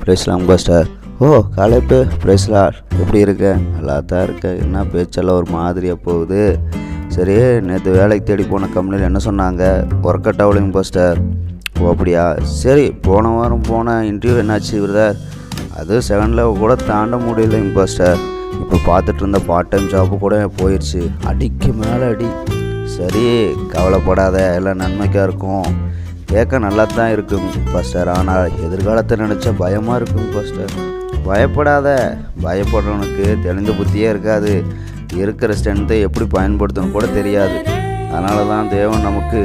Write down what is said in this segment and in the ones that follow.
பிரைஸ்லாம் pastor. ஓ கலைப்பு பிரைஸ்லார், எப்படி இருக்க? நல்லா தான் இருக்க. என்ன பேச்செல்லாம் ஒரு மாதிரியாக போகுது. சரி, நேற்று வேலைக்கு தேடி போன கம்பெனியில் என்ன சொன்னாங்க? ஒர்க் அவுட் ஆகலைங்க பாஸ்டர். ஓ அப்படியா? சரி, போன வாரம் போன இன்டர்வியூ என்னாச்சு பிரதர்? அது 7 லெவல் கூட தாண்ட முடியலைங்க பாஸ்டர். இப்போ பார்த்துட்டு இருந்த பார்ட் டைம் ஜாப்பு கூட போயிடுச்சு. அடிக்கு மேலே அடி. சரி, கவலைப்படாத, எல்லாம் நன்மைக்காக இருக்கும். கேட்க நல்லா தான் இருக்குங்க பாஸ்டர். ஆனால் எதிர்காலத்தை நினச்சா பயமாக இருக்குங்க பாஸ்டர். பயப்படாத. பயப்படுறவனுக்கு தெளிந்த புத்தியே இருக்காது. இருக்கிற ஸ்ட்ரென்த்தை எப்படி பயன்படுத்தணும் கூட தெரியாது. அதனால தான் தேவன் நமக்கு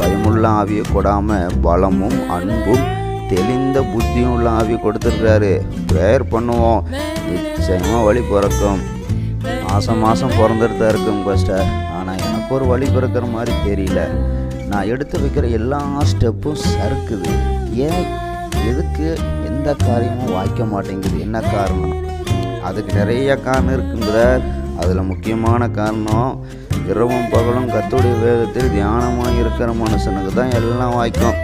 பயமுள்ள ஆவியை கொடாமல் பலமும் அன்பும் தெளிந்த புத்தியும் உள்ள ஆவியை கொடுத்துருக்காரு. ப்ரேயர் பண்ணுவோம், நிச்சயமாக வழி பிறக்கும். மாதம் பிறந்துட்டு தான் இருக்குங்க பாஸ்டர். ஆனால் எனக்கு ஒரு வழி பிறக்கிற மாதிரி தெரியல. நான் எடுத்து வைக்கிற எல்லா ஸ்டெப்பும் சறுக்குது. ஏன், எதுக்கு, எந்த காரியமும் வாய்க்க மாட்டேங்குது? என்ன காரணம்? அதுக்கு நிறைய காரணம் இருக்குங்க. அதில் முக்கியமான காரணம், இரவும் பகலும் கர்த்தருடைய வேதத்தில் தியானமாக இருக்கிற மனுஷனுக்கு தான் எல்லாம் வாய்க்கும்.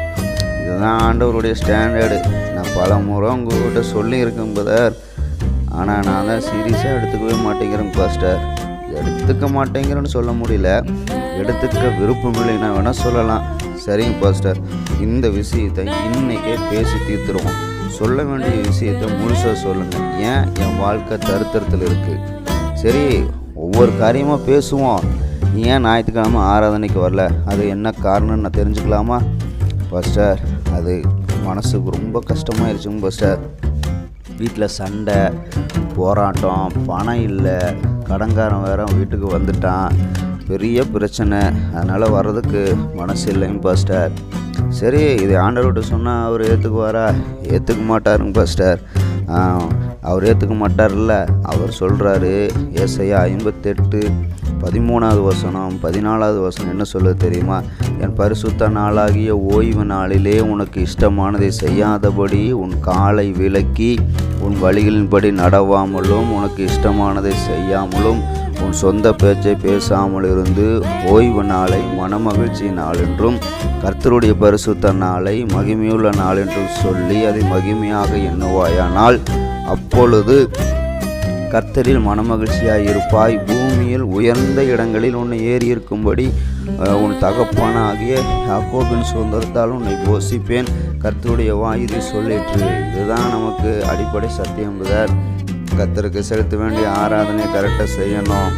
இதுதான் ஆண்டவருடைய ஸ்டாண்டர்டு. நான் பல முறை உங்கள்கிட்ட சொல்லியிருக்கேன் பிரதர். ஆனால் நான் தான் சீரியஸாக எடுத்துக்கவே மாட்டேங்கிறேன் பாஸ்டர். எடுத்துக்க மாட்டேங்கிறேன்னு சொல்ல முடியல, எடுத்துக்க விருப்பம் இல்லைன்னா வேணால் சொல்லலாம். சரிங்க பாஸ்டர், இந்த விஷயத்தை இன்றைக்கே பேசி தீர்த்துருவோம். சொல்ல வேண்டிய விஷயத்தை முழுசாக சொல்லுங்கள். ஏன் என் வாழ்க்கை தருத்தரத்தில் இருக்குது. சரி, ஒவ்வொரு காரியமாக பேசுவோம். ஏன் ஞாயிற்றுக்கிழமை ஆராதனைக்கு வரல, அது என்ன காரணம்னு நான் தெரிஞ்சுக்கலாமா பாஸ்டர்? அது மனசுக்கு ரொம்ப கஷ்டமாயிருச்சுங்க பாஸ்டர். வீட்டில் சண்டை, போராட்டம், பணம் இல்லை, கடன்காரன் வேற வீட்டுக்கு வந்துட்டான், பெரிய பிரச்சனை. அதனால் வர்றதுக்கு மனசு இல்லைங்க பாஸ்டர். சரி, இது ஆண்டவர்கிட்ட சொன்னால் அவர் ஏற்றுக்குவாரா? ஏற்றுக்க மாட்டாருங்க பாஸ்டர். அவர் ஏற்றுக்க மாட்டார்ல. அவர் சொல்கிறாரு, ஏசாயா 58:13 வசனம் 14 வசனம் என்ன சொல்லுது தெரியுமா? என் பரிசுத்த நாளாகிய ஓய்வு நாளிலே உனக்கு இஷ்டமானதை செய்யாதபடி உன் காலை விலக்கி உன் வழிகளின்படி நடவாமலும் உனக்கு இஷ்டமானதை செய்யாமலும் உன் சொந்த பேச்சை பேசாமல் இருந்து ஓய்வு நாளை மனமகிழ்ச்சி நாள் என்றும் கர்த்தருடைய பரிசுத்த நாளை மகிமையுள்ள நாள் என்றும் சொல்லி அதை மகிமையாக எண்ணுவாயானால் அப்பொழுது கர்த்தரில் மனமகிழ்ச்சியாய் இருப்பாய். பூமியில் உயர்ந்த இடங்களில் உன்னை ஏறி இருக்கும்படி உன் தகப்பான ஆகிய யாக்கோபின் சுதந்திரத்தால் உன்னை போஷிப்பேன். கர்த்தருடைய வாயிலை சொல்லிற்று. இதுதான் நமக்கு அடிப்படை சத்தியம் பிரதர். கர்த்தருக்கு செலுத்த வேண்டிய ஆராதனை கரெக்டாக செய்யணும்.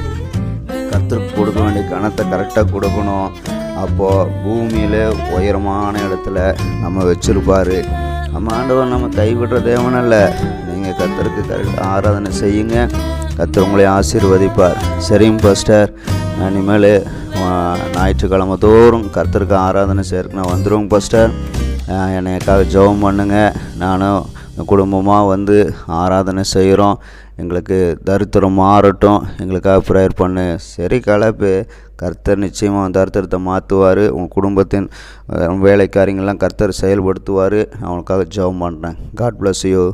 கர்த்தருக்கு கொடுக்க வேண்டிய கணத்தை கரெக்டாக கொடுக்கணும். அப்போது பூமியில் உயரமான இடத்துல நம்ம வச்சுருப்பார். நம்ம ஆண்டவர் நம்ம கைவிடுற தேவனல்ல. நீங்கள் கர்த்தருக்கு கரெக்டாக ஆராதனை செய்யுங்க, கர்த்தர் உங்களை ஆசீர்வதிப்பார். சரிங்க பாஸ்டர், இனிமேல் ஞாயிற்றுக்கிழமை தோறும் கர்த்தருக்கு ஆராதனை செய்யறதுக்கு நான் வந்துடுவோங்க பாஸ்டர். எனக்காக ஜெபம் பண்ணுங்க. நானும் குடும்பமாக வந்து ஆராதனை செய்கிறோம். எங்களுக்கு தரித்திரம் மாறட்டும், எங்களுக்காக ப்ரேயர் பண்ணு. சரி கலப்பு, கர்த்தர் நிச்சயமாக தரித்திரத்தை மாற்றுவார். உங்கள் குடும்பத்தின் வேலைக்காரியங்கள்லாம் கர்த்தர் செயல்படுத்துவார். அவனுக்காக ஜெபம் பண்ணுறேன். God bless you.